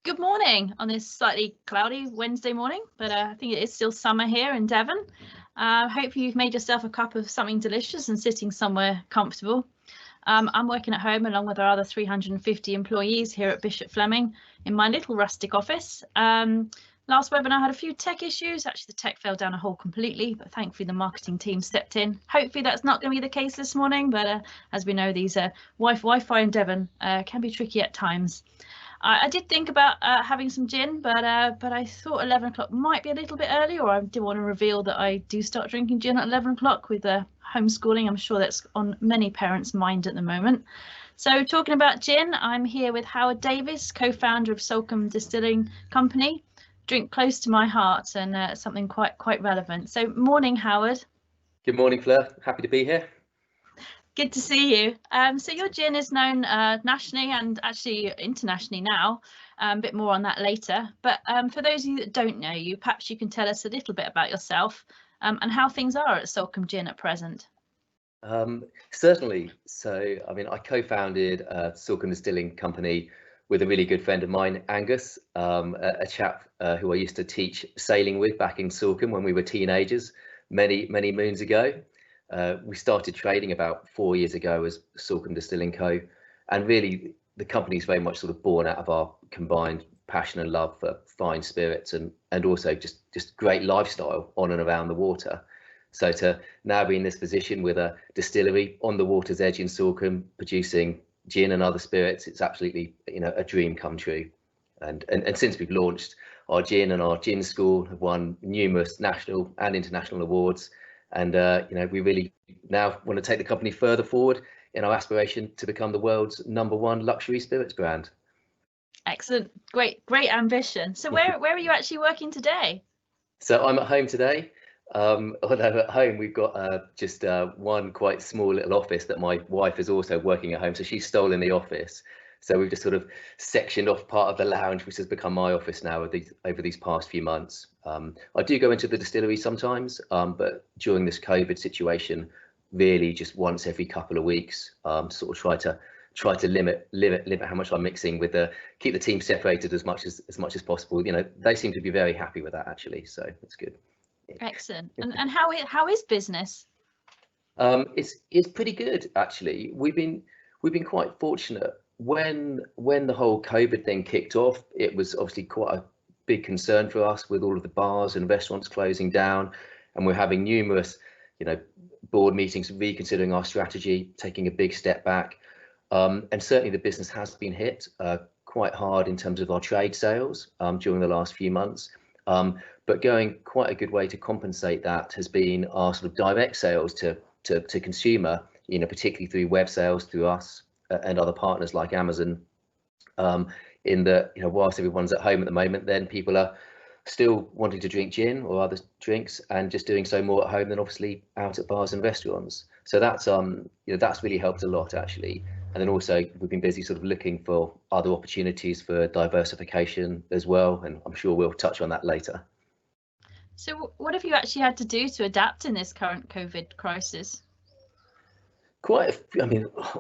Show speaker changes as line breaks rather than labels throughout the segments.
Good morning on this slightly cloudy Wednesday morning, but I think it is still summer here in Devon. Hope you've made yourself a cup of something delicious and sitting somewhere comfortable. I'm working at home along with our other 350 employees here at Bishop Fleming in my little rustic office. Last webinar had a few tech issues. Actually, the tech fell down a hole completely, but thankfully the marketing team stepped in. Hopefully that's not going to be the case this morning, but as we know, these Wi-Fi in Devon can be tricky at times. I did think about having some gin, but I thought 11 o'clock might be a little bit early, or I didn't want to reveal that I do start drinking gin at 11 o'clock with homeschooling. I'm sure that's on many parents' mind at the moment. So talking about gin, I'm here with Howard Davies, co-founder of Salcombe Distilling Company. Drink close to my heart and something quite relevant. So morning, Howard.
Good morning, Fleur. Happy to be here.
Good to see you. So your gin is known nationally and actually internationally now. A bit more on that later. But for those of you that don't know you, perhaps you can tell us a little bit about yourself and how things are at Salcombe Gin at present.
Certainly. So, I mean, I co-founded Salcombe Distilling Company with a really good friend of mine, Angus, a chap who I used to teach sailing with back in Salcombe when we were teenagers, many moons ago. We started trading about 4 years ago as Salcombe Distilling Co. And really, the company is very much sort of born out of our combined passion and love for fine spirits and also just great lifestyle on and around the water. So to now be in this position with a distillery on the water's edge in Salcombe, producing gin and other spirits, it's absolutely, a dream come true. And since we've launched our gin and our gin school have won numerous national and international awards. And we really now want to take the company further forward in our aspiration to become the world's #1 luxury spirits brand.
Excellent, great ambition. So where are you actually working today?
So I'm at home today. Although at home we've got just one quite small little office that my wife is also working at home, so she's stolen the office. So we've just sort of sectioned off part of the lounge, which has become my office now over these past few months. I do go into the distillery sometimes, but during this COVID situation, really just once every couple of weeks, sort of try to limit how much I'm mixing with keep the team separated as much as possible. They seem to be very happy with that actually, so it's good.
Excellent. And how is business?
It's pretty good actually. We've been quite fortunate. When the whole COVID thing kicked off, it was obviously quite a big concern for us with all of the bars and restaurants closing down, and we're having numerous, board meetings reconsidering our strategy, taking a big step back, and certainly the business has been hit quite hard in terms of our trade sales during the last few months. But going quite a good way to compensate that has been our sort of direct sales to consumer, particularly through web sales through us and other partners like Amazon. In that, whilst everyone's at home at the moment, then people are still wanting to drink gin or other drinks and just doing so more at home than obviously out at bars and restaurants. So that's that's really helped a lot actually. And then also we've been busy sort of looking for other opportunities for diversification as well, and I'm sure we'll touch on that later.
So what have you actually had to do to adapt in this current COVID crisis?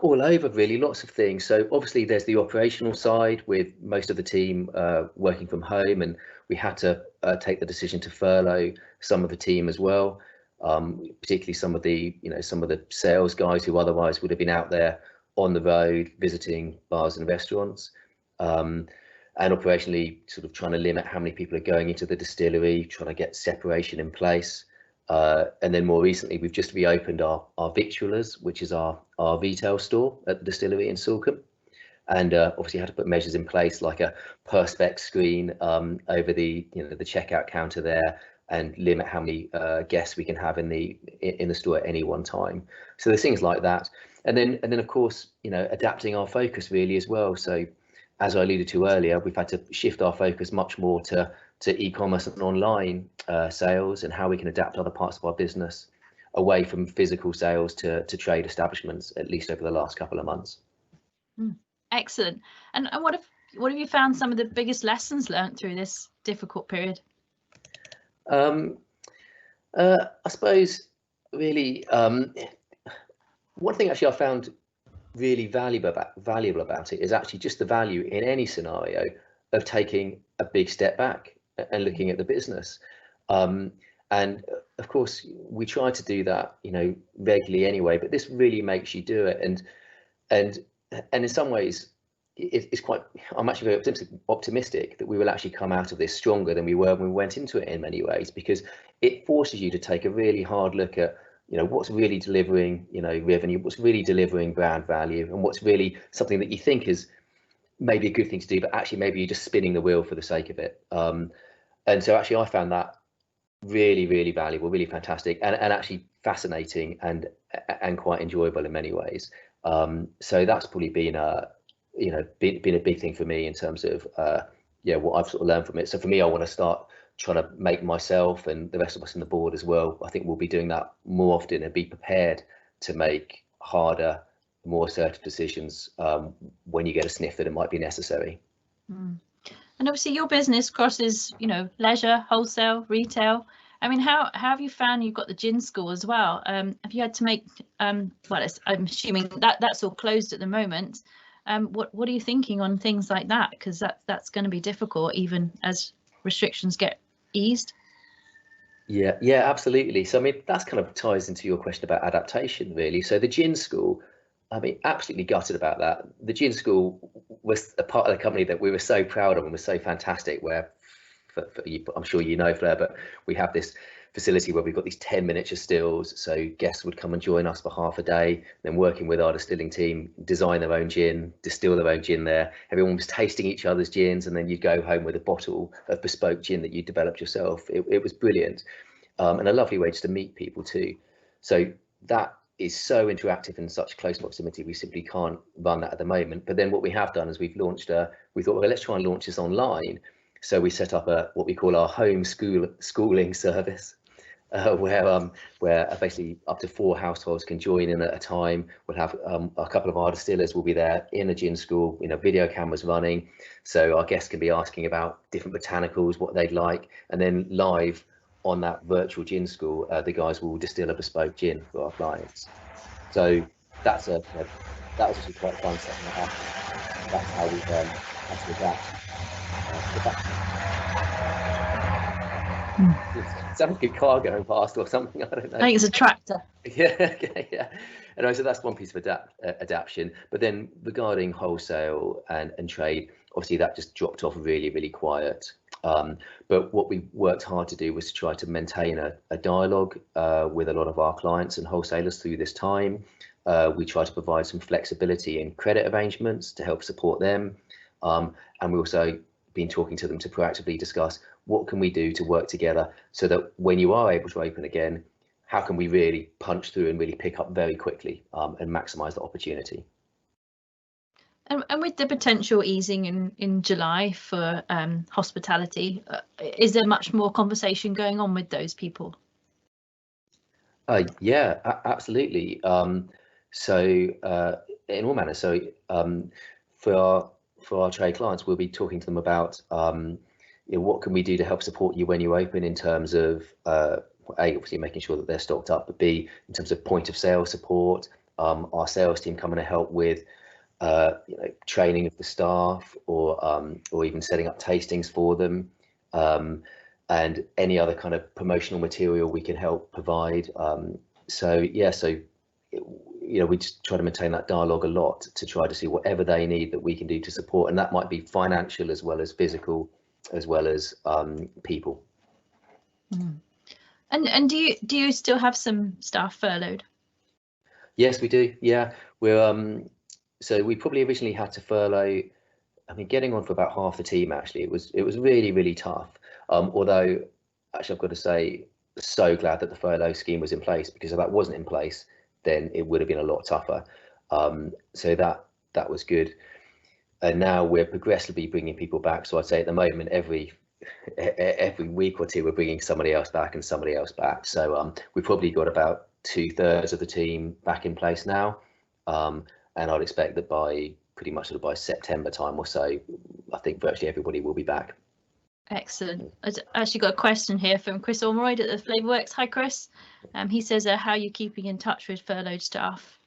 All over really, lots of things. So obviously there's the operational side with most of the team working from home, and we had to take the decision to furlough some of the team as well, particularly some of the sales guys who otherwise would have been out there on the road visiting bars and restaurants, and operationally sort of trying to limit how many people are going into the distillery, trying to get separation in place. And then more recently, we've just reopened our victualers, which is our retail store at the distillery in Salcombe, and obviously had to put measures in place like a perspex screen over the the checkout counter there, and limit how many guests we can have in the store at any one time. So there's things like that, and then of course adapting our focus really as well. So as I alluded to earlier, we've had to shift our focus much more to e-commerce and online sales, and how we can adapt other parts of our business away from physical sales to trade establishments, at least over the last couple of months.
Excellent. And what have you found some of the biggest lessons learned through this difficult period?
I suppose really one thing actually I found really valuable about it is actually just the value in any scenario of taking a big step back and looking at the business. And of course, we try to do that, regularly anyway, but this really makes you do it. And in some ways, it's quite, I'm actually very optimistic that we will actually come out of this stronger than we were when we went into it in many ways, because it forces you to take a really hard look at, what's really delivering, revenue, what's really delivering brand value, and what's really something that you think is maybe a good thing to do, but actually maybe you're just spinning the wheel for the sake of it. And so actually I found that really, really valuable, really fantastic, and actually fascinating and quite enjoyable in many ways. So that's probably been been a big thing for me in terms of what I've sort of learned from it. So for me, I want to start trying to make myself and the rest of us on the board as well, I think we'll be doing that more often and be prepared to make harder, more assertive decisions when you get a sniff that it might be necessary.
And obviously your business crosses, leisure, wholesale, retail. I mean, how have you found you've got the gin school as well? Have you had to make, I'm assuming that's all closed at the moment. What are you thinking on things like that? Because that's going to be difficult even as restrictions get eased.
Yeah, absolutely. So I mean, that's kind of ties into your question about adaptation, really. So the gin school, I mean, absolutely gutted about that. The gin school was a part of the company that we were so proud of and was so fantastic, where for you, I'm sure Fleur, but we have this facility where we've got these 10 miniature stills, so guests would come and join us for half a day, then working with our distilling team, design their own gin, distill their own gin there. Everyone was tasting each other's gins, and then you'd go home with a bottle of bespoke gin that you developed yourself. It was brilliant, and a lovely way just to meet people too. So that is so interactive in such close proximity, we simply can't run that at the moment. But then what we have done is we've launched we thought, well, let's try and launch this online. So we set up what we call our home schooling service, where basically up to 4 households can join in at a time. We'll have a couple of our distillers will be there in a gin school, video cameras running, so our guests can be asking about different botanicals, what they'd like, and then live on that virtual gin school, the guys will distill a bespoke gin for our clients. So that was actually quite fun setting that up. That's how we've had to adapt. It sounds like a car going past or something. I don't know.
I think it's a tractor.
Yeah. And so that's one piece of adaptation. But then regarding wholesale and trade, obviously that just dropped off really, really quiet. But what we worked hard to do was to try to maintain a dialogue with a lot of our clients and wholesalers through this time. We try to provide some flexibility in credit arrangements to help support them. And we also been talking to them to proactively discuss what can we do to work together so that when you are able to open again, how can we really punch through and really pick up very quickly and maximise the opportunity.
And with the potential easing in July for hospitality, is there much more conversation going on with those people?
Yeah, absolutely. So in all manners, so for our trade clients, we'll be talking to them about what can we do to help support you when you open, in terms of A, obviously making sure that they're stocked up, but B, in terms of point of sale support. Our sales team coming to help with training of the staff, or even setting up tastings for them, and any other kind of promotional material we can help provide. We just try to maintain that dialogue a lot to try to see whatever they need that we can do to support, and that might be financial as well as physical, as well as people.
And do you still have some staff furloughed?
Yes, we do. Yeah, we're so we probably originally had to furlough, I mean, getting on for about half the team. Actually, it was really, really tough. Although actually I've got to say, so glad that the furlough scheme was in place, because if that wasn't in place, then it would have been a lot tougher. So that was good. And now we're progressively bringing people back. So I'd say at the moment, every week or two, we're bringing somebody else back and somebody else back. So we've probably got about 2/3 of the team back in place now. And I'd expect that by pretty much sort of by September time or so, I think virtually everybody will be back.
Excellent. I actually got a question here from Chris Ormeroyd at the Flavourworks. Hi, Chris. He says, how are you keeping in touch with furloughed staff?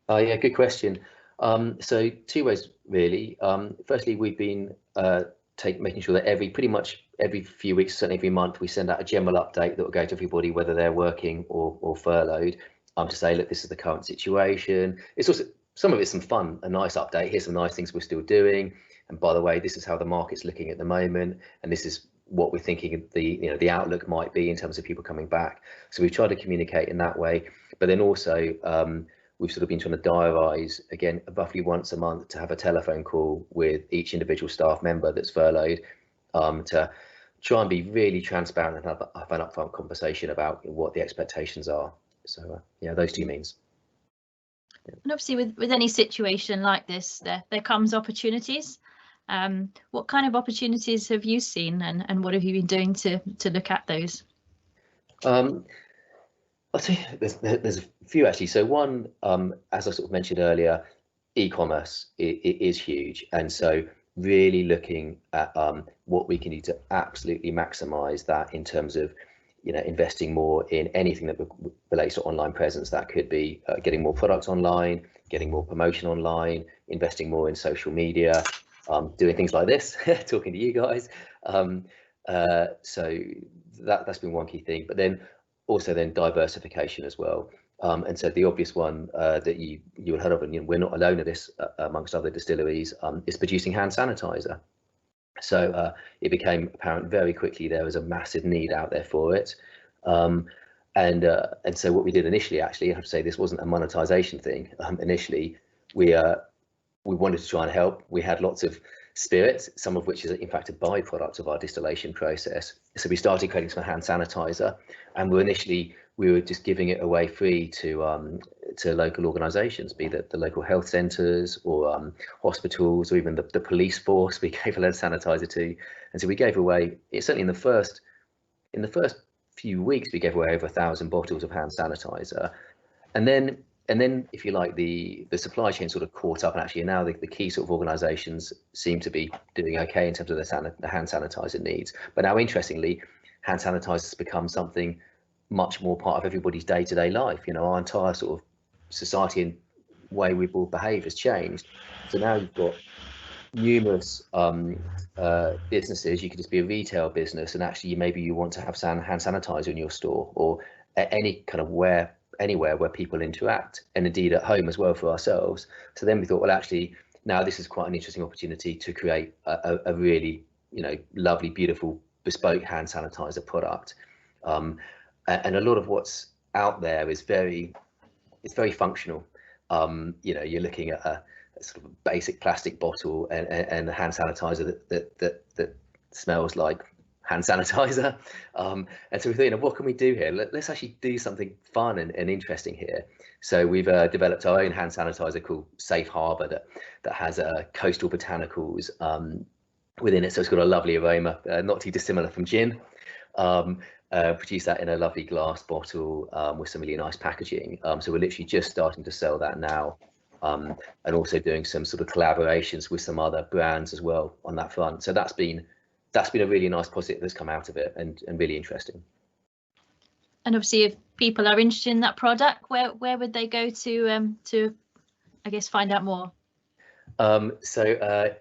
Yeah, good question. So 2 ways really. Firstly, we've been making sure that pretty much every few weeks, certainly every month, we send out a general update that will go to everybody, whether they're working or furloughed, to say, look, this is the current situation. It's also, some of it's some fun, a nice update. Here's some nice things we're still doing, and by the way, this is how the market's looking at the moment, and this is what we're thinking the outlook might be in terms of people coming back. So we've tried to communicate in that way, but then also we've sort of been trying to diarise, again, roughly once a month, to have a telephone call with each individual staff member that's furloughed, to try and be really transparent and have an upfront conversation about what the expectations are. So yeah, those two means.
And obviously with any situation like this, there comes opportunities. What kind of opportunities have you seen, and what have you been doing to look at those?
I'll tell you, there's a few actually. So one, as I sort of mentioned earlier, e-commerce is huge, and so really looking at what we can do to absolutely maximise that in terms of, investing more in anything that relates to online presence. That could be getting more products online, getting more promotion online, investing more in social media, doing things like this, talking to you guys. So that's been one key thing. But then also diversification as well. And so the obvious one that you would heard of, and we're not alone at this amongst other distilleries, is producing hand sanitizer. So it became apparent very quickly there was a massive need out there for it. And so what we did initially, actually, I have to say, this wasn't a monetization thing. Initially, we wanted to try and help. We had lots of spirits, some of which is in fact a byproduct of our distillation process. So we started creating some hand sanitizer, and we were just giving it away free to local organisations, be that the local health centres or hospitals, or even the police force. We gave a hand sanitizer to, and so we gave away. Certainly in the first few weeks, we gave away over 1,000 bottles of hand sanitizer, and then if you like, the supply chain sort of caught up, and actually now the key sort of organisations seem to be doing okay in terms of the hand sanitizer needs. But now, interestingly, hand sanitizer has become something much more part of everybody's day-to-day life. Our entire sort of society and way we all behave has changed. So now you've got numerous businesses. You could just be a retail business, and actually maybe you want to have hand sanitizer in your store, or at any kind of anywhere where people interact, and indeed at home as well for ourselves. So then we thought, well, actually now this is quite an interesting opportunity to create a really lovely, beautiful, bespoke hand sanitizer product. And a lot of what's out there is very functional. You're looking at a sort of basic plastic bottle and a hand sanitizer that smells like hand sanitizer. And so we thought, what can we do here? Let's actually do something fun and interesting here. So we've developed our own hand sanitizer called Safe Harbour that has coastal botanicals within it. So it's got a lovely aroma, not too dissimilar from gin. Produce that in a lovely glass bottle with some really nice packaging. So we're literally just starting to sell that now, and also doing some sort of collaborations with some other brands as well on that front. So that's been a really nice positive that's come out of it, and really interesting.
And obviously, if people are interested in that product, where would they go to I guess find out more?
So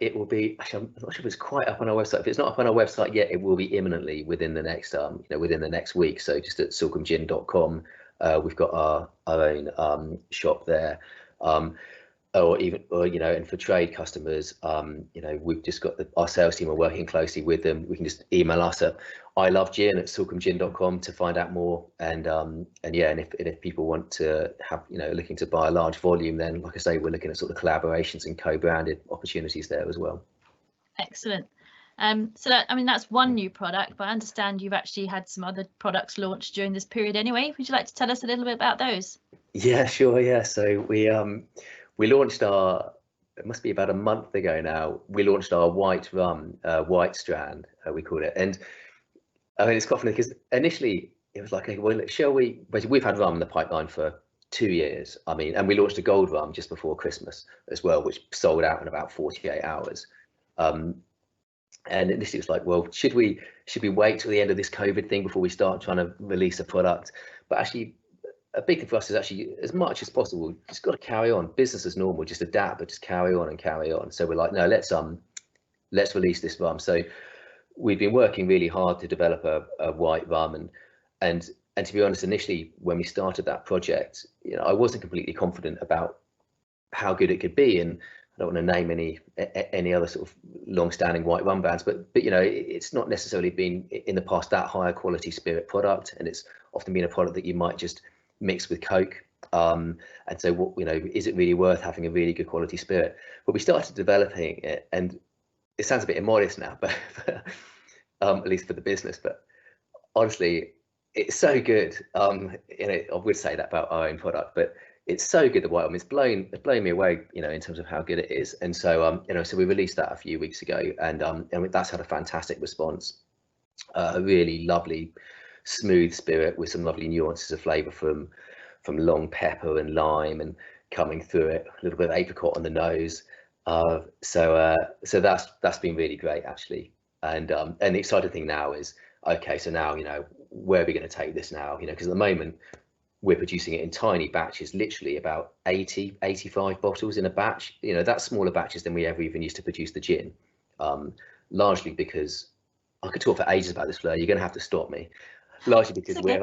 it will be, actually, I'm not sure if it's quite up on our website. If it's not up on our website yet, it will be imminently within the next within the next week. So just at salcombegin.com, we've got our own shop there. And for trade customers, we've just got our sales team are working closely with them. We can just email us at ilovegin@salcombegin.com to find out more. And if people want to have, looking to buy a large volume, then like I say, we're looking at sort of collaborations and co-branded opportunities there as well.
Excellent. So that's one new product, but I understand you've actually had some other products launched during this period anyway. Would you like to tell us a little bit about those?
Yeah, sure. Yeah. So we launched it must be about a month ago now, we launched our white rum, white strand, we called it. And I mean, it's quite funny because initially it was like, well, shall we? Basically, we've had rum in the pipeline for 2 years. I mean, and we launched a gold rum just before Christmas as well, which sold out in about 48 hours. And initially it was like, well, should we wait till the end of this COVID thing before we start trying to release a product? But actually, a big thing for us is actually, as much as possible, just got to carry on, business as normal, just adapt, but just carry on and carry on. So we're like, no, let's let's release this rum. So we've been working really hard to develop a white rum, and to be honest, initially when we started that project, I wasn't completely confident about how good it could be, and I don't want to name any other sort of long-standing white rum brands, but it's not necessarily been in the past that higher quality spirit product, and it's often been a product that you might just mix with Coke. And so is it really worth having a really good quality spirit? But we started developing it, and it sounds a bit immodest now, but at least for the business, but honestly, it's so good. I would say that about our own product, but it's so good. The white rum, it's blown me away, in terms of how good it is. And so, so we released that a few weeks ago, and that's had a fantastic response. A really lovely, smooth spirit with some lovely nuances of flavour from long pepper and lime, and coming through it, a little bit of apricot on the nose. So that's been really great, actually. And the exciting thing now is, okay, so now where are we going to take this now? Because at the moment we're producing it in tiny batches, literally about 85 bottles in a batch. That's smaller batches than we ever even used to produce the gin. Largely because I could talk for ages about this, Fleur. You're going to have to stop me. Largely because okay.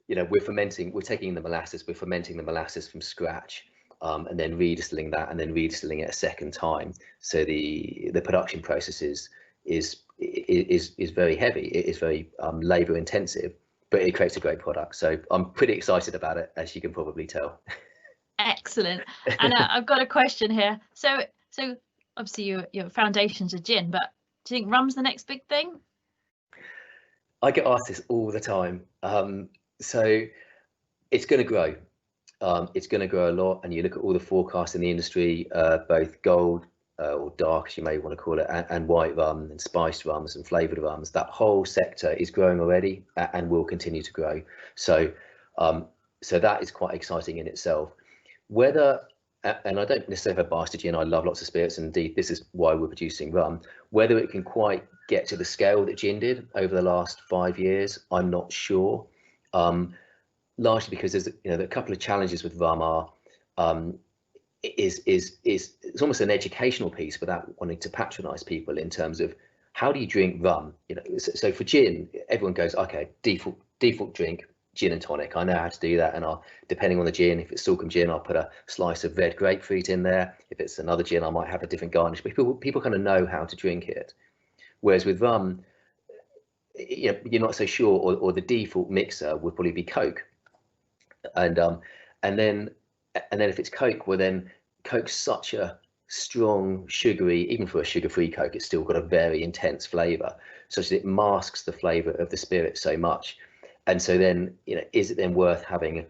We're fermenting. We're taking the molasses. We're fermenting the molasses from scratch, and then redistilling that, and then redistilling it a second time. So the production process is very heavy. It is very labour intensive, but it creates a great product. So I'm pretty excited about it, as you can probably tell.
Excellent. And I've got a question here. So obviously your foundations are gin, but do you think rum's the next big thing?
I get asked this all the time. So it's going to grow. It's going to grow a lot, and you look at all the forecasts in the industry, both gold or dark, as you may want to call it, and white rum and spiced rums and flavoured rums. That whole sector is growing already and will continue to grow. So that is quite exciting in itself. Whether, and I don't necessarily have a bias to gin, I love lots of spirits, and indeed this is why we're producing rum. Whether it can quite get to the scale that gin did over the last 5 years, I'm not sure. Largely because there's a couple of challenges with rum are it's almost an educational piece without wanting to patronize people in terms of how do you drink rum. So for gin, everyone goes, okay, default drink gin and tonic. I know how to do that, and depending on the gin, if it's Salcombe gin, I'll put a slice of red grapefruit in there. If it's another gin, I might have a different garnish. But people kind of know how to drink it. Whereas with rum, you're not so sure, or the default mixer would probably be Coke. And then if it's Coke, well then Coke's such a strong sugary, even for a sugar-free Coke, it's still got a very intense flavour, such that it masks the flavour of the spirit so much. And so then, is it then worth having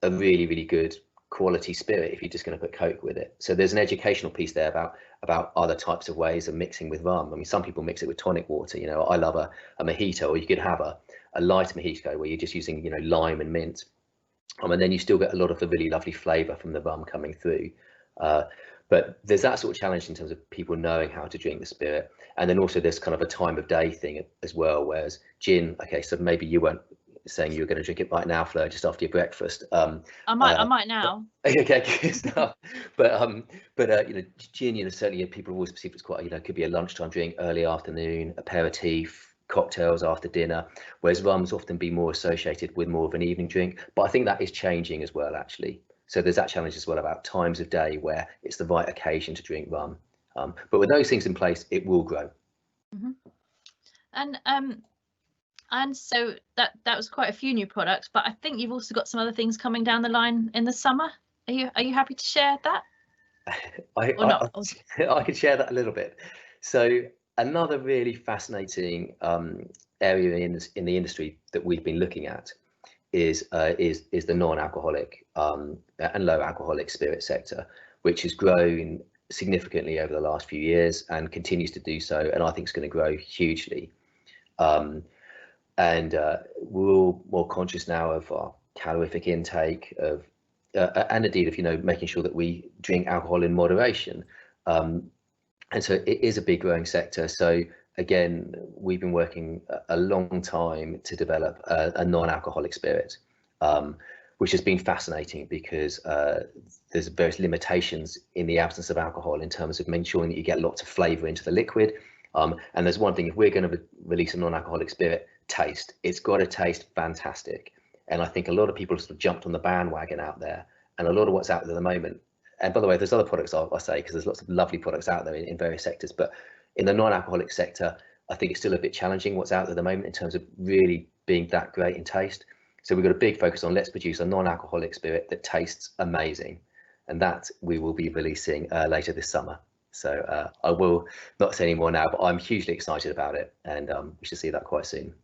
a really, really good quality spirit if you're just going to put Coke with it? So there's an educational piece there about other types of ways of mixing with rum. I mean, some people mix it with tonic water. I love a mojito, or you could have a light mojito where you're just using lime and mint. And then you still get a lot of the really lovely flavour from the rum coming through. But there's that sort of challenge in terms of people knowing how to drink the spirit. And then also there's kind of a time of day thing as well, whereas gin, okay, so maybe you weren't saying you were going to drink it right now, Fleur, just after your breakfast.
I might now.
Okay, good stuff. But gin, certainly people have always perceived it's quite, could be a lunchtime drink, early afternoon, aperitif, cocktails after dinner, whereas rum's often be more associated with more of an evening drink. But I think that is changing as well, actually. So there's that challenge as well about times of day where it's the right occasion to drink rum. But with those things in place, it will grow.
Mm-hmm. And so that was quite a few new products, but I think you've also got some other things coming down the line in the summer. Are you happy to share that?
I could share that a little bit. So another really fascinating area in the industry that we've been looking at is the non-alcoholic and low alcoholic spirit sector, which has grown significantly over the last few years and continues to do so, and I think it's going to grow hugely. And we're all more conscious now of our calorific intake, and indeed of making sure that we drink alcohol in moderation. And so it is a big growing sector. So again, we've been working a long time to develop a non-alcoholic spirit, which has been fascinating because there's various limitations in the absence of alcohol in terms of ensuring that you get lots of flavour into the liquid, And there's one thing: if we're going to release a non-alcoholic spirit, it's got to taste fantastic. And I think a lot of people have sort of jumped on the bandwagon out there, and a lot of what's out there at the moment. And by the way, there's other products I'll say, because there's lots of lovely products out there in various sectors, but in the non-alcoholic sector, I think it's still a bit challenging what's out there at the moment in terms of really being that great in taste. So we've got a big focus on let's produce a non-alcoholic spirit that tastes amazing, and that we will be releasing later this summer. So I will not say any more now, but I'm hugely excited about it, and we should see that quite soon.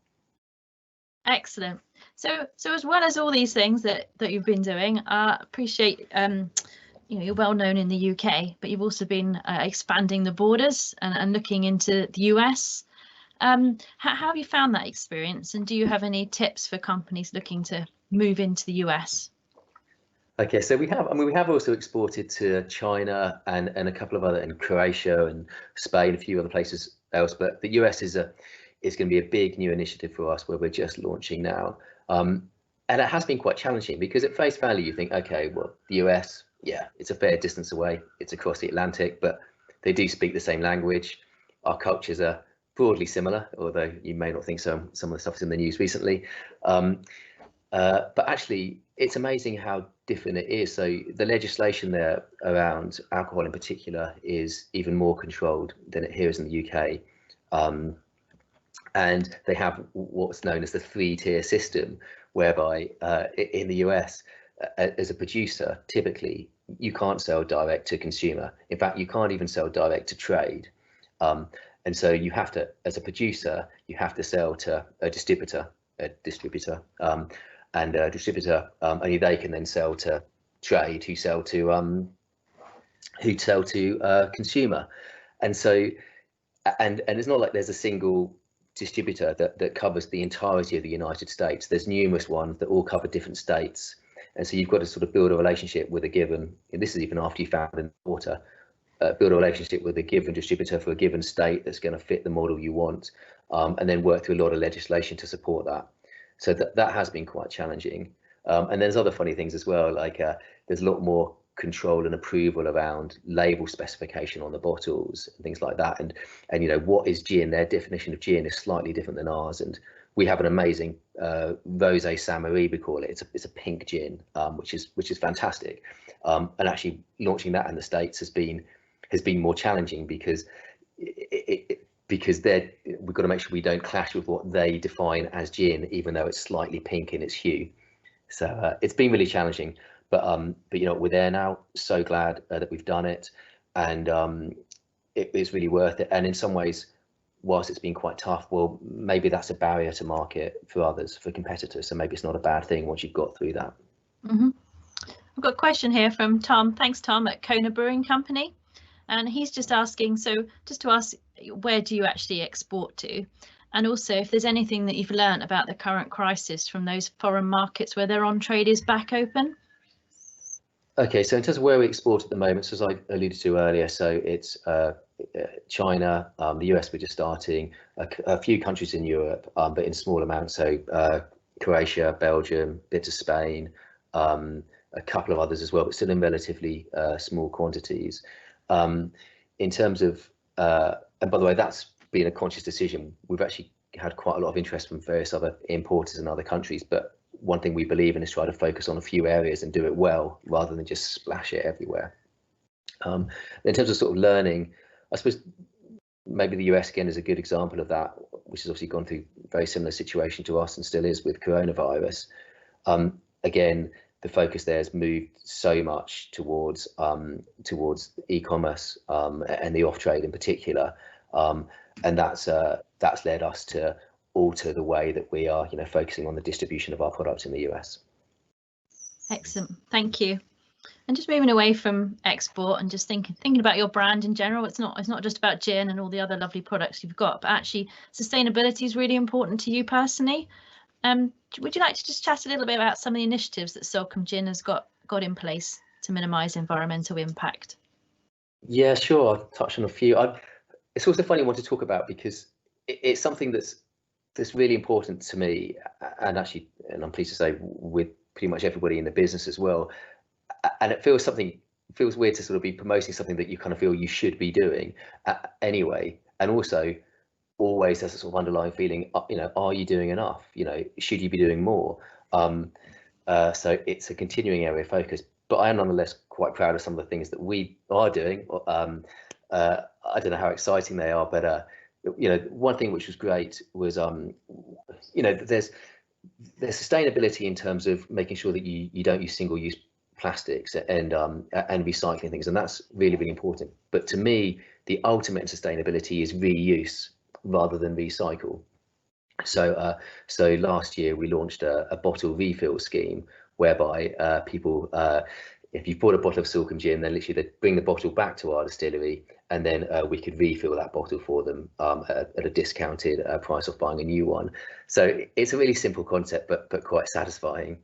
Excellent. So as well as all these things that you've been doing, I appreciate you're well known in the UK, but you've also been expanding the borders and looking into the US. How have you found that experience, and do you have any tips for companies looking to move into the US?
Okay, so we have also exported to China and a couple of other, in Croatia and Spain, a few other places else, but the US is going to be a big new initiative for us, where we're just launching now. And it has been quite challenging, because at face value you think, okay, well, the US, yeah, it's a fair distance away, it's across the Atlantic, but they do speak the same language. Our cultures are broadly similar, although you may not think so. Some of the stuff's in the news recently. But actually, it's amazing how different it is. So the legislation there around alcohol in particular is even more controlled than it here is in the UK. And they have what's known as the 3-tier system, whereby in the US, as a producer, typically you can't sell direct to consumer. In fact, you can't even sell direct to trade. And so you have to, as a producer, you have to sell to a distributor, and a distributor, only they can then sell to trade, who sell to consumer. And so, and it's not like there's a single distributor that covers the entirety of the United States. There's numerous ones that all cover different states, and so you've got to sort of build a relationship with a given, and this is even after you found an importer, build a relationship with a given distributor for a given state that's going to fit the model you want, and then work through a lot of legislation to support that. So that has been quite challenging. And there's other funny things as well, like there's a lot more control and approval around label specification on the bottles and things like that. And what is gin? Their definition of gin is slightly different than ours. And we have an amazing rosé Saint-Marie, we call it. It's a pink gin, which is fantastic. And actually launching that in the States has been more challenging, because we've got to make sure we don't clash with what they define as gin, even though it's slightly pink in its hue. So it's been really challenging, but we're there now. So glad that we've done it, and it is really worth it. And in some ways, whilst it's been quite tough, well, maybe that's a barrier to market for others, for competitors. So maybe it's not a bad thing once you've got through that.
Mm-hmm. I've got a question here from Tom. Thanks, Tom, at Kona Brewing Company. And he's just asking, so just to ask, where do you actually export to? And also, if there's anything that you've learned about the current crisis from those foreign markets where their on-trade is back open?
Okay, so in terms of where we export at the moment, so as I alluded to earlier, so it's China, the US we're just starting, a few countries in Europe, but in small amounts, so Croatia, Belgium, bits of Spain, a couple of others as well, but still in relatively small quantities. In terms of, and by the way, that's been a conscious decision. We've actually had quite a lot of interest from various other importers in other countries, but one thing we believe in is try to focus on a few areas and do it well, rather than just splash it everywhere. In terms of sort of learning, I suppose maybe the US again is a good example of that, which has obviously gone through a very similar situation to us and still is with coronavirus. Again, the focus there has moved so much towards e-commerce and the off-trade in particular, and that's led us to alter the way that we are, focusing on the distribution of our products in the US.
Excellent, thank you. And just moving away from export and just thinking about your brand in general, it's not just about gin and all the other lovely products you've got, but actually sustainability is really important to you personally. Would you like to just chat a little bit about some of the initiatives that Salcombe Gin has got in place to minimise environmental impact? Yeah,
sure. I'll touch on a few. It's also a funny one to talk about, because it's something that's really important to me, and actually, and I'm pleased to say, with pretty much everybody in the business as well. And it feels weird to sort of be promoting something that you kind of feel you should be doing anyway. and also always has a sort of underlying feeling, are you doing enough? Should you be doing more? So it's a continuing area of focus, but I am nonetheless quite proud of some of the things that we are doing. I don't know how exciting they are, but one thing which was great was there's sustainability in terms of making sure that you don't use single-use plastics and recycling things, and that's really, really important. But to me, the ultimate in sustainability is reuse rather than recycle. So last year we launched a bottle refill scheme whereby people, if you bought a bottle of Salcombe gin, then literally they'd bring the bottle back to our distillery, and then we could refill that bottle for them at a discounted price of buying a new one. So it's a really simple concept, but quite satisfying.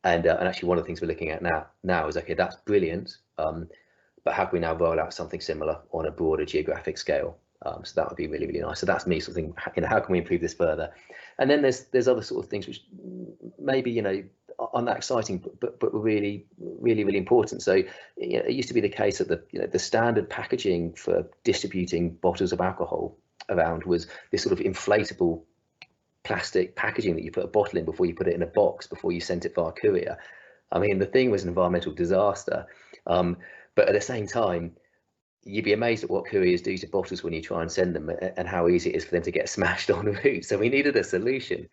And actually, one of the things we're looking at now is, okay, that's brilliant, but how can we now roll out something similar on a broader geographic scale? So that would be really, really nice. So that's me sort of thinking, how can we improve this further? And then there's other sort of things which maybe aren't that exciting, but really, really, really important. So it used to be the case that the standard packaging for distributing bottles of alcohol around was this sort of inflatable plastic packaging that you put a bottle in before you put it in a box before you sent it via courier. I mean, the thing was an environmental disaster, but at the same time, you'd be amazed at what couriers do to bottles when you try and send them, and how easy it is for them to get smashed en route. So we needed a solution,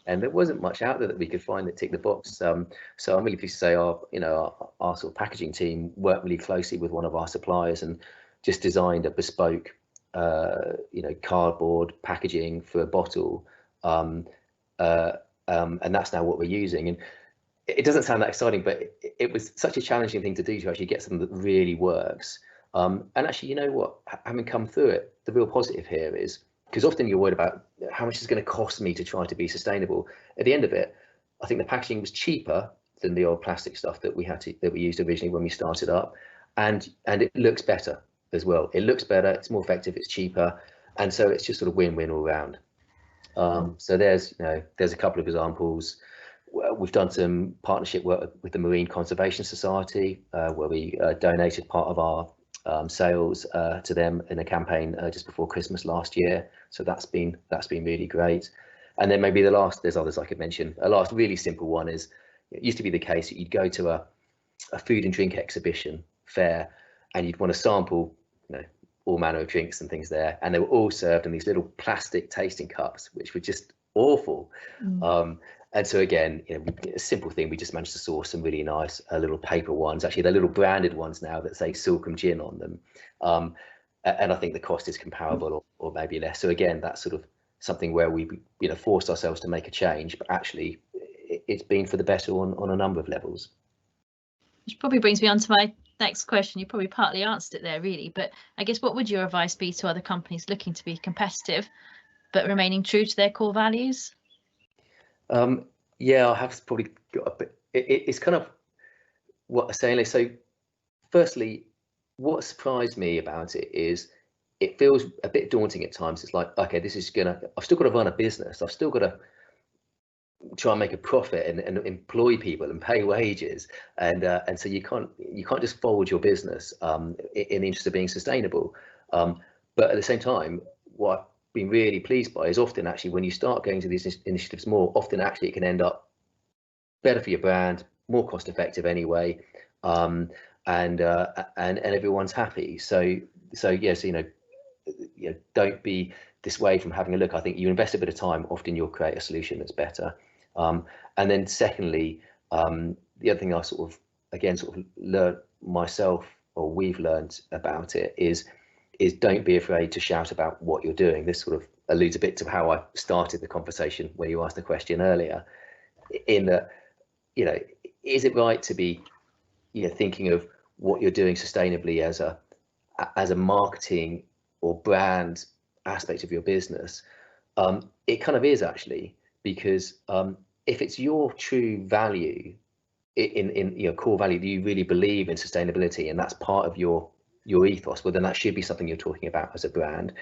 and there wasn't much out there that we could find that ticked the box. So I'm really pleased to say our sort of packaging team worked really closely with one of our suppliers and just designed a bespoke cardboard packaging for a bottle, and that's now what we're using. And it doesn't sound that exciting, but it was such a challenging thing to do, to actually get something that really works. And actually, you know what, having come through it, the real positive here is, because often you're worried about how much it's going to cost me to try to be sustainable. At the end of it, I think the packaging was cheaper than the old plastic stuff that we used originally when we started up, and it looks better as well. It looks better, it's more effective, it's cheaper, and so it's just sort of win-win all round. So there's a couple of examples. We've done some partnership work with the Marine Conservation Society, where we donated part of our sales to them in a campaign just before Christmas last year. So that's been really great. And then maybe there's others I could mention. A last really simple one is, it used to be the case that you'd go to a food and drink exhibition fair, and you'd want to sample all manner of drinks and things there, and they were all served in these little plastic tasting cups, which were just awful. And so again, a simple thing, we just managed to source some really nice little paper ones. Actually, they're little branded ones now that say Salcombe gin on them, and I think the cost is comparable or maybe less. So again, that's sort of something where we forced ourselves to make a change, but actually it's been for the better on a number of levels.
Which probably brings me on to my next question. You probably partly answered it there, really, but I guess what would your advice be to other companies looking to be competitive but remaining true to their core values? Yeah,
I have probably got a bit. It's kind of what I'm saying. So firstly, what surprised me about it is it feels a bit daunting at times. It's like, okay, I've still got to run a business. I've still got to try and make a profit and employ people and pay wages, and so you can't just fold your business in the interest of being sustainable. But at the same time, what I've been really pleased by is often actually when you start going to these initiatives more, often actually it can end up better for your brand, more cost effective anyway, and everyone's happy. So yes, don't be dissuaded from having a look. I think you invest a bit of time, often you'll create a solution that's better. And then secondly, the other thing I sort of learned myself, or we've learned about it, is don't be afraid to shout about what you're doing. This sort of alludes a bit to how I started the conversation when you asked the question earlier, in that, is it right to be thinking of what you're doing sustainably as a marketing or brand aspect of your business? It kind of is, actually, because if it's your true value, in your core value, do you really believe in sustainability, and that's part of your ethos, well, then that should be something you're talking about as a brand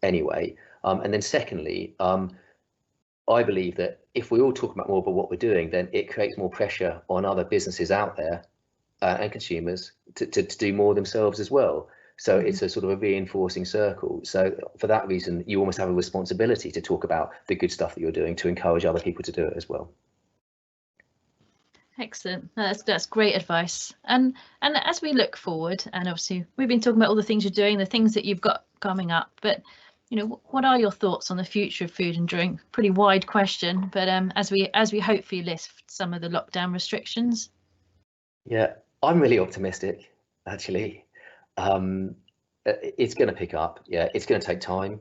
anyway. And then secondly, I believe that if we all talk about more about what we're doing, then it creates more pressure on other businesses out there and consumers to do more themselves as well. So it's a sort of a reinforcing circle. So for that reason, you almost have a responsibility to talk about the good stuff that you're doing to encourage other people to do it as well.
Excellent. That's great advice. And as we look forward, and obviously we've been talking about all the things you're doing, the things that you've got coming up, but what are your thoughts on the future of food and drink? Pretty wide question, but as we hopefully lift some of the lockdown restrictions.
Yeah, I'm really optimistic, actually. It's going to pick up. Yeah, it's going to take time.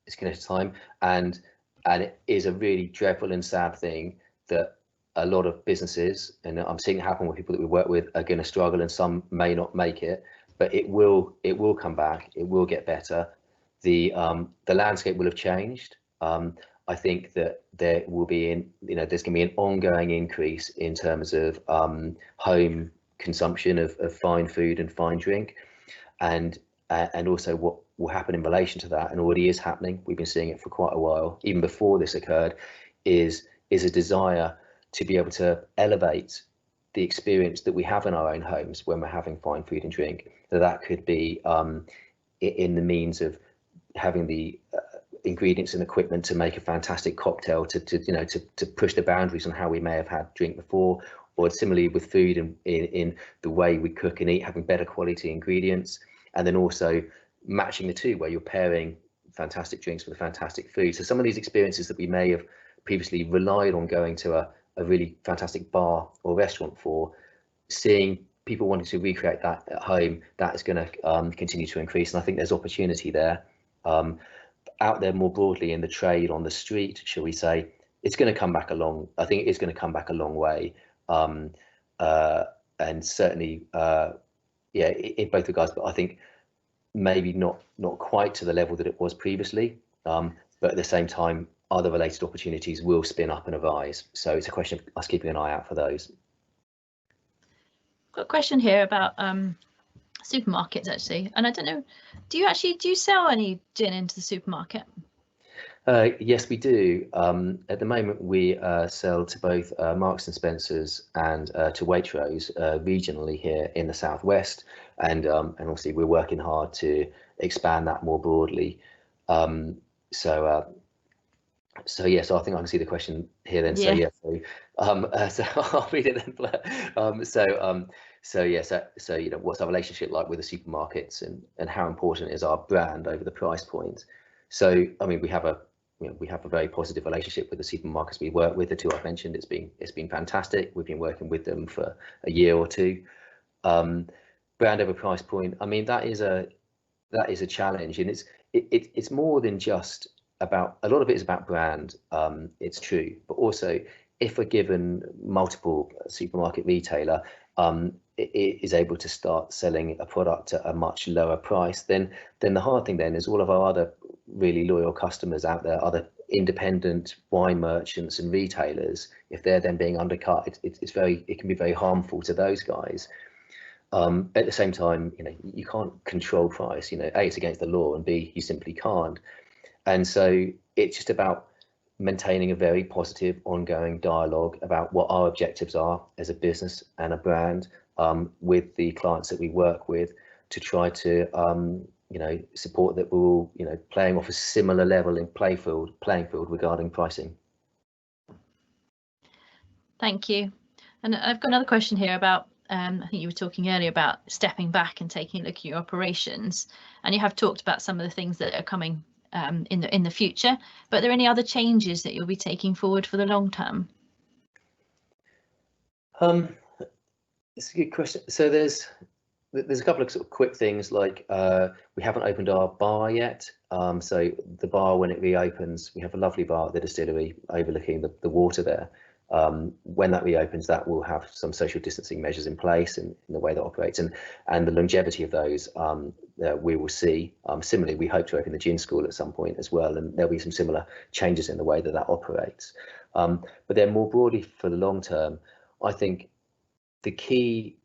It's going to take time, and it is a really dreadful and sad thing that a lot of businesses, and I'm seeing it happen with people that we work with, are going to struggle, and some may not make it. But it will come back. It will get better. The landscape will have changed. I think that there will be there's going to be an ongoing increase in terms of home consumption of fine food and fine drink, and also what will happen in relation to that, and already is happening. We've been seeing it for quite a while, even before this occurred, is a desire to be able to elevate the experience that we have in our own homes when we're having fine food and drink. So that could be in the means of having the ingredients and equipment to make a fantastic cocktail, to push the boundaries on how we may have had drink before, or similarly with food and in the way we cook and eat, having better quality ingredients, and then also matching the two, where you're pairing fantastic drinks with fantastic food. So some of these experiences that we may have previously relied on going to a really fantastic bar or restaurant for, seeing people wanting to recreate that at home, that is going to continue to increase. And I think there's opportunity there. Out there more broadly in the trade, on the street, shall we say, it's going to come back along. I think it's going to come back a long way. And certainly, in both regards, but I think maybe not quite to the level that it was previously. But at the same time, other related opportunities will spin up and arise. So it's a question of us keeping an eye out for those.
Got a question here about supermarkets, actually, and I don't know, do you sell any gin into the supermarket?
Yes, we do. At the moment, we sell to both Marks and Spencers and to Waitrose regionally here in the southwest, and obviously we're working hard to expand that more broadly. So yes, I think I can see the question here then.
Yeah.
So I'll read it then. So what's our relationship like with the supermarkets, and how important is our brand over the price point? So I mean, we have a very positive relationship with the supermarkets we work with. The two I've mentioned, it's been fantastic. We've been working with them for a year or two. Brand over price point, I mean, that is a challenge, and it's more than just about, a lot of it is about brand, it's true, but also if a given multiple supermarket retailer is able to start selling a product at a much lower price, then the hard thing then is all of our other really loyal customers out there, other independent wine merchants and retailers, if they're then being undercut, it can be very harmful to those guys. At the same time, you can't control price. A, it's against the law, and B, you simply can't. And so it's just about maintaining a very positive ongoing dialogue about what our objectives are as a business and a brand with the clients that we work with, to try to support that we're all playing off a similar level in playing field regarding pricing.
Thank you. And I've got another question here about I think you were talking earlier about stepping back and taking a look at your operations, and you have talked about some of the things that are coming in the future, but are there any other changes that you'll be taking forward for the long term?
It's a good question. So there's a couple of sort of quick things, like we haven't opened our bar yet. So the bar, when it reopens, we have a lovely bar at the distillery overlooking the water there. When that reopens, that will have some social distancing measures in place in the way that operates, and the longevity of those we will see. Similarly, we hope to open the gin school at some point as well, and there'll be some similar changes in the way that operates. But then more broadly for the long term, I think the key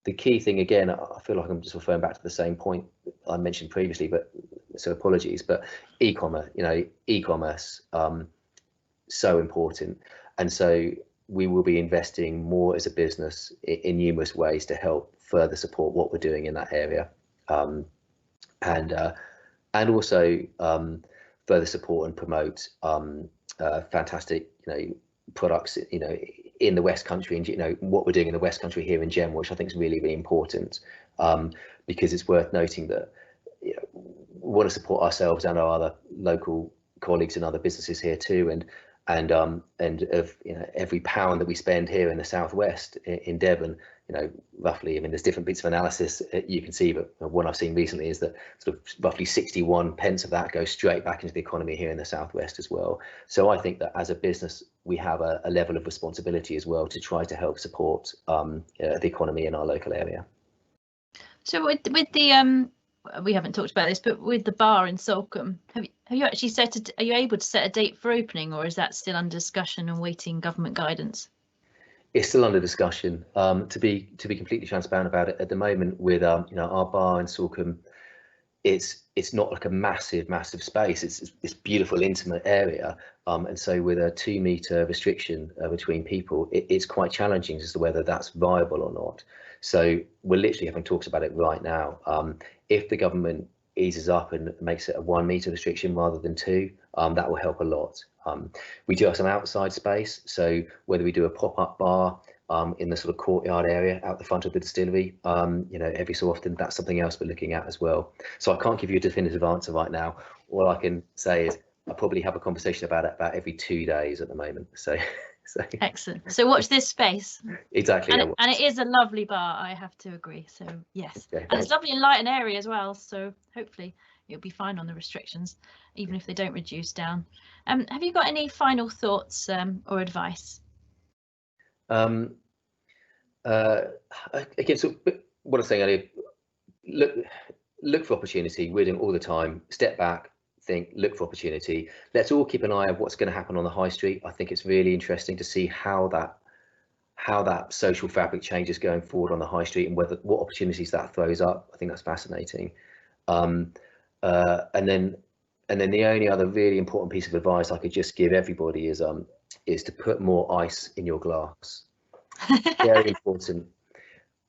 thing, again, I feel like I'm just referring back to the same point I mentioned previously, but so apologies, but e-commerce, so important. And so we will be investing more as a business in numerous ways to help further support what we're doing in that area. and also further support and promote fantastic, products, in the West Country, and what we're doing in the West Country here in general, which I think is really, really important, because it's worth noting that we want to support ourselves and our other local colleagues and other businesses here too, and of every pound that we spend here in the southwest in Devon, roughly, I mean, there's different bits of analysis you can see, but what I've seen recently is that sort of roughly 61 pence of that goes straight back into the economy here in the southwest as well. So I think that as a business we have a level of responsibility as well to try to help support the economy in our local area.
So with the we haven't talked about this, but with the bar in Salcombe, have you actually are you able to set a date for opening, or is that still under discussion and waiting government guidance?
It's still under discussion. To be completely transparent about it, at the moment with our bar in Salcombe, it's not like a massive space. It's beautiful, intimate area, and so with a 2-meter restriction between people, it's quite challenging as to whether that's viable or not. So we're literally having talks about it right now. If the government eases up and makes it a 1-meter restriction rather than 2, that will help a lot. We do have some outside space, so whether we do a pop-up bar in the sort of courtyard area out the front of the distillery, every so often, that's something else we're looking at as well. So I can't give you a definitive answer right now. All I can say is I probably have a conversation about it about every 2 days at the moment. So
excellent. So watch this space.
Exactly.
And it is a lovely bar, I have to agree. So yes,
okay,
and it's lovely and light and airy as well. So hopefully it'll be fine on the restrictions, even if they don't reduce down. Have you got any final thoughts or advice?
Again, so what I was saying earlier, look for opportunity. We're doing all the time. Step back, think, look for opportunity. Let's all keep an eye on what's going to happen on the high street. I think it's really interesting to see how that social fabric changes going forward on the high street, and what opportunities that throws up. I think that's fascinating. And then the only other really important piece of advice I could just give everybody is to put more ice in your glass. Very important.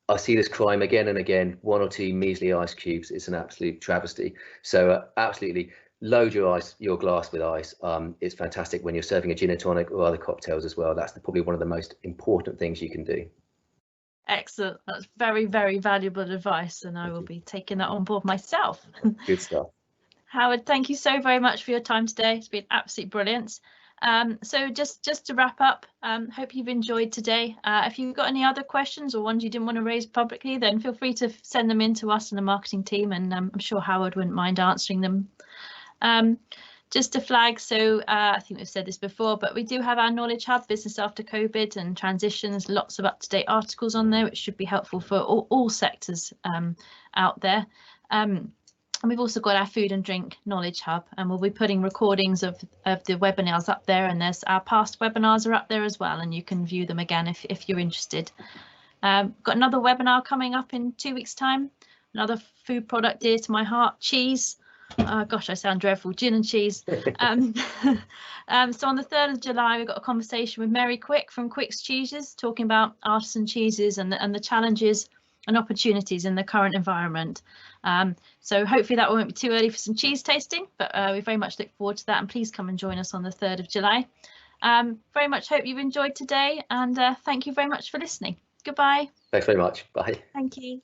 I see this crime again and again. 1 or 2 measly ice cubes. It's an absolute travesty. So absolutely load your glass with ice. It's fantastic when you're serving a gin and tonic or other cocktails as well. That's probably one of the most important things you can do.
Excellent. That's very, very valuable advice, and I will be taking that on board myself.
Good stuff.
Howard, thank you so very much for your time today. It's been absolutely brilliant. So just to wrap up, hope you've enjoyed today. If you've got any other questions or ones you didn't want to raise publicly, then feel free to send them in to us in the marketing team, and I'm sure Howard wouldn't mind answering them. Just to flag, so I think we've said this before, but we do have our Knowledge Hub, Business After COVID and Transitions, lots of up-to-date articles on there, which should be helpful for all sectors out there. And we've also got our Food and Drink Knowledge Hub, and we'll be putting recordings of the webinars up there, and there's our past webinars are up there as well, and you can view them again if you're interested. Got another webinar coming up in 2 weeks' time, another food product dear to my heart, cheese. Gosh, I sound dreadful, gin and cheese. So on the 3rd of July, we've got a conversation with Mary Quick from Quick's Cheeses, talking about artisan cheeses and the challenges and opportunities in the current environment. So hopefully that won't be too early for some cheese tasting, but we very much look forward to that, and please come and join us on the 3rd of July. Very much hope you've enjoyed today, and thank you very much for listening. Goodbye.
Thanks very much. Bye.
Thank you.